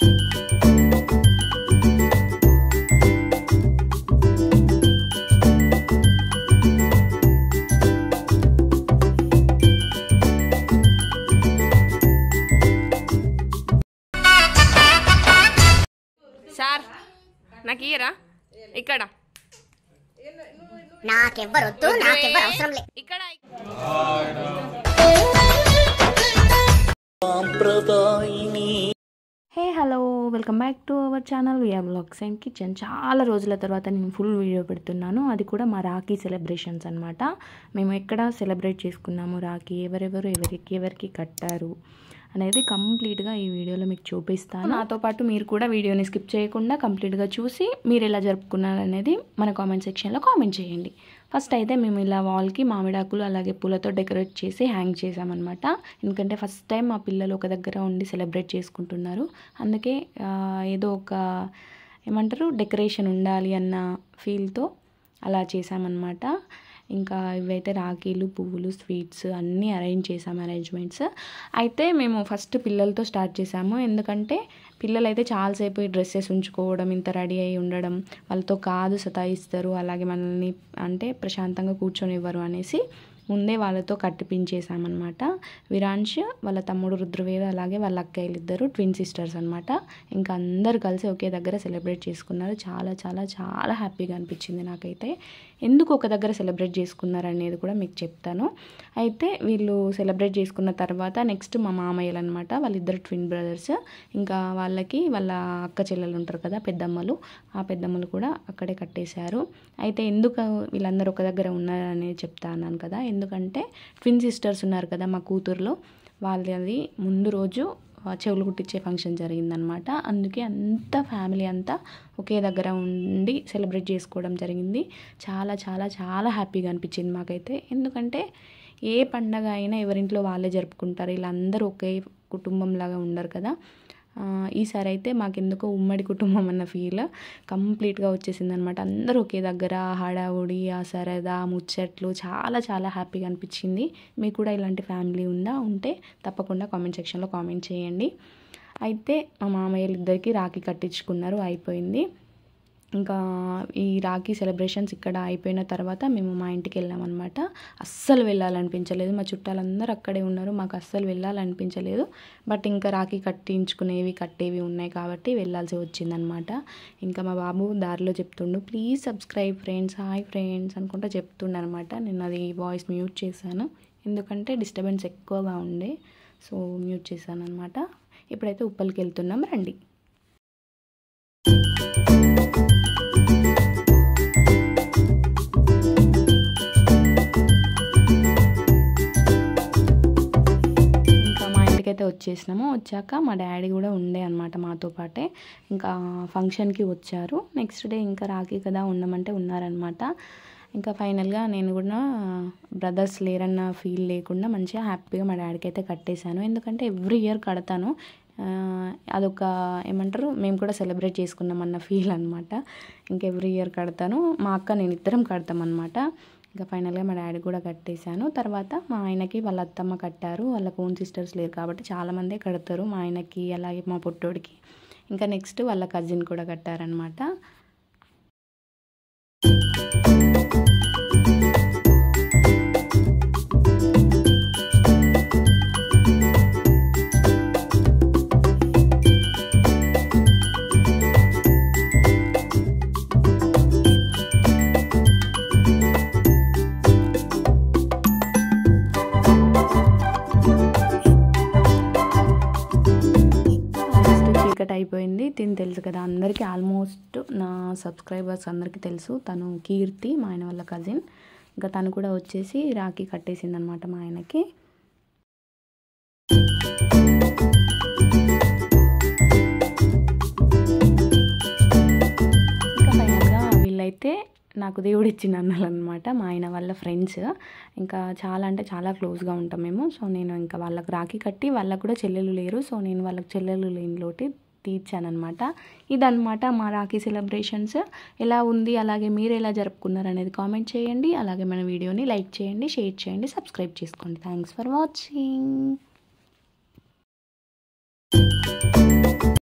Sir నాకు ఇయరా ఇక్కడ నాకెవ్వరొద్దు, నాకెవ్వరు అవసరం లేదు. ఇక్కడ hey hello, welcome back to our channel VR vlogs and kitchen. చాలా రోజుల తర్వాత నేను ఫుల్ వీడియో పెడుతున్నాను, అది కూడా మా రాఖీ సెలబ్రేషన్స్ అనమాట. మేము ఎక్కడ సెలబ్రేట్ చేసుకున్నాము రాఖీ, ఎవరెవరు ఎవరికి కట్టారు అనేది కంప్లీట్గా ఈ వీడియోలో మీకు చూపిస్తాను. నాతో పాటు మీరు కూడా వీడియోని స్కిప్ చేయకుండా కంప్లీట్గా చూసి మీరు ఎలా జరుపుకున్నారు అనేది మన కామెంట్ సెక్షన్లో కామెంట్ చేయండి. ఫస్ట్ అయితే మేము ఇలా వాల్కి మామిడాకులు అలాగే పూలతో డెకరేట్ చేసి హ్యాంగ్ చేసామన్నమాట. ఎందుకంటే ఫస్ట్ టైం మా పిల్లలు ఒక దగ్గర ఉండి సెలబ్రేట్ చేసుకుంటున్నారు, అందుకే ఏదో ఒక ఏమంటారు డెకరేషన్ ఉండాలి అన్న ఫీల్తో అలా చేసామన్నమాట. ఇంకా ఇవైతే రాఖీలు, పువ్వులు, స్వీట్స్ అన్నీ అరేంజ్ చేసాము, అరేంజ్మెంట్స్. అయితే మేము ఫస్ట్ పిల్లలతో స్టార్ట్ చేసాము, ఎందుకంటే పిల్లలు అయితే చాలాసేపు ఈ డ్రెస్సెస్ ఉంచుకోవడం, ఇంత రెడీ అయి ఉండడం, వాళ్ళతో కాదు సతాయిస్తారు, అలాగే మనల్ని అంటే ప్రశాంతంగా కూర్చొనివ్వరు అనేసి ముందే వాళ్ళతో కట్టిపించేసామన్నమాట. విరాంష్ వాళ్ళ తమ్ముడు రుద్రవేద అలాగే వాళ్ళ అక్కయ్యలు ఇద్దరు ట్విన్ సిస్టర్స్ అనమాట. ఇంకా అందరు కలిసి ఒకే దగ్గర సెలబ్రేట్ చేసుకున్నారు. చాలా చాలా చాలా హ్యాపీగా అనిపించింది నాకైతే. ఎందుకు ఒక దగ్గర సెలబ్రేట్ చేసుకున్నారు అనేది కూడా మీకు చెప్తాను. అయితే వీళ్ళు సెలబ్రేట్ చేసుకున్న తర్వాత నెక్స్ట్ మా మామయ్యలు అనమాట, వాళ్ళిద్దరు ట్విన్ బ్రదర్స్. ఇంకా వాళ్ళకి వాళ్ళ అక్క చెల్లెలు ఉంటారు కదా పెద్దమ్మలు, ఆ పెద్దమ్మలు కూడా అక్కడే కట్టేశారు. అయితే ఎందుకు వీళ్ళందరూ ఒక దగ్గర ఉన్నారనేది చెప్తా అన్నాను కదా, ఎందుకంటే ట్విన్ సిస్టర్స్ ఉన్నారు కదా మా కూతురులో, వాళ్ళది ముందు రోజు చెవులు కుట్టించే ఫంక్షన్ జరిగిందనమాట. అందుకే అంత ఫ్యామిలీ అంతా ఒకే దగ్గర ఉండి సెలబ్రేట్ చేసుకోవడం జరిగింది. చాలా చాలా చాలా హ్యాపీగా అనిపించింది మాకైతే. ఎందుకంటే ఏ పండగ అయినా ఎవరింట్లో వాళ్ళే జరుపుకుంటారు, ఇలా అందరూ ఒకే కుటుంబంలాగా ఉండరు కదా. ఈసారి అయితే మాకెందుకో ఉమ్మడి కుటుంబం అన్న ఫీల్ కంప్లీట్గా వచ్చేసింది అనమాట. అందరూ ఒకే దగ్గర హడావుడి, ఆ సరదా ముచ్చట్లు చాలా చాలా హ్యాపీగా అనిపించింది. మీకు కూడా ఇలాంటి ఫ్యామిలీ ఉంటే తప్పకుండా కామెంట్ సెక్షన్లో కామెంట్ చేయండి. అయితే మా మామయ్యలు ఇద్దరికి రాఖీ కట్టించుకున్నారు, అయిపోయింది. ఇంకా ఈ రాఖీ సెలబ్రేషన్స్ ఇక్కడ అయిపోయిన తర్వాత మేము మా ఇంటికి వెళ్ళామన్నమాట. అస్సలు వెళ్ళాలనిపించలేదు, మా చుట్టాలందరూ అక్కడే ఉన్నారు, మాకు అస్సలు వెళ్ళాలనిపించలేదు. బట్ ఇంకా రాఖీ కట్టేవి ఉన్నాయి కాబట్టి వెళ్ళాల్సి వచ్చిందనమాట. ఇంకా మా బాబు దారిలో చెప్తుండు, please subscribe friends, hi friends అనుకుంటా చెప్తుండే అనమాట. నేను అది వాయిస్ మ్యూట్ చేశాను, ఎందుకంటే డిస్టర్బెన్స్ ఎక్కువగా ఉండే, సో మ్యూట్ చేశాను అనమాట. ఇప్పుడైతే ఉప్పల్కి వెళ్తున్నాం, రండి. అయితే వచ్చేసినాము. వచ్చాక మా డాడీ కూడా ఉండే అనమాట మాతో పాటే. ఇంకా ఫంక్షన్కి వచ్చారు. నెక్స్ట్ డే ఇంకా రాఖీ కదా ఉండమంటే ఉన్నారనమాట. ఇంకా ఫైనల్గా నేను కూడా బ్రదర్స్ లేరన్న ఫీల్ లేకుండా మంచిగా హ్యాపీగా మా డాడీకి అయితే కట్టేశాను. ఎందుకంటే ఎవ్రీ ఇయర్ కడతాను, అదొక ఏమంటారు మేము కూడా సెలబ్రేట్ చేసుకున్నామన్న ఫీల్ అనమాట. ఇంకా ఎవ్రీ ఇయర్ కడతాను, మా అక్క నేను ఇద్దరం కడతామన్నమాట. ఇంకా ఫైనల్గా మా డాడీ కూడా కట్టేశాను. తర్వాత మా ఆయనకి వాళ్ళ అత్తమ్మ కట్టారు, వాళ్ళ ఓన్ సిస్టర్స్ లేరు కాబట్టి చాలామందే కడతారు, మా ఆయనకి అలాగే మా పొట్టోడికి. ఇంకా నెక్స్ట్ వాళ్ళ కజిన్ కూడా కట్టారనమాట. అయిపోయింది. తిని తెలుసు కదా అందరికీ, ఆల్మోస్ట్ నా సబ్స్క్రైబర్స్ అందరికీ తెలుసు. తను కీర్తి, మా ఆయన వాళ్ళ కజిన్. ఇంకా తను కూడా వచ్చేసి రాఖీ కట్టేసింది అనమాట మా ఆయనకి. ఇంకా ఫైనల్గా వీళ్ళైతే నాకు దేవుడు ఇచ్చిన అన్నలు అనమాట, మా ఆయన వాళ్ళ ఫ్రెండ్స్. ఇంకా చాలా అంటే చాలా క్లోజ్గా ఉంటాం మేము. సో నేను ఇంకా వాళ్ళకి రాఖీ కట్టి, వాళ్ళకు కూడా చెల్లెలు లేరు, సో నేను వాళ్ళకి చెల్లెలు లేని లోటి తీర్చానమాట. ఇదనమాట మా రాఖీ సెలబ్రేషన్స్. ఎలా ఉంది, అలాగే మీరు ఎలా జరుపుకున్నారు అనేది కామెంట్ చేయండి. అలాగే మన వీడియోని లైక్ చేయండి, షేర్ చేయండి, సబ్స్క్రైబ్ చేసుకోండి. Thanks for watching.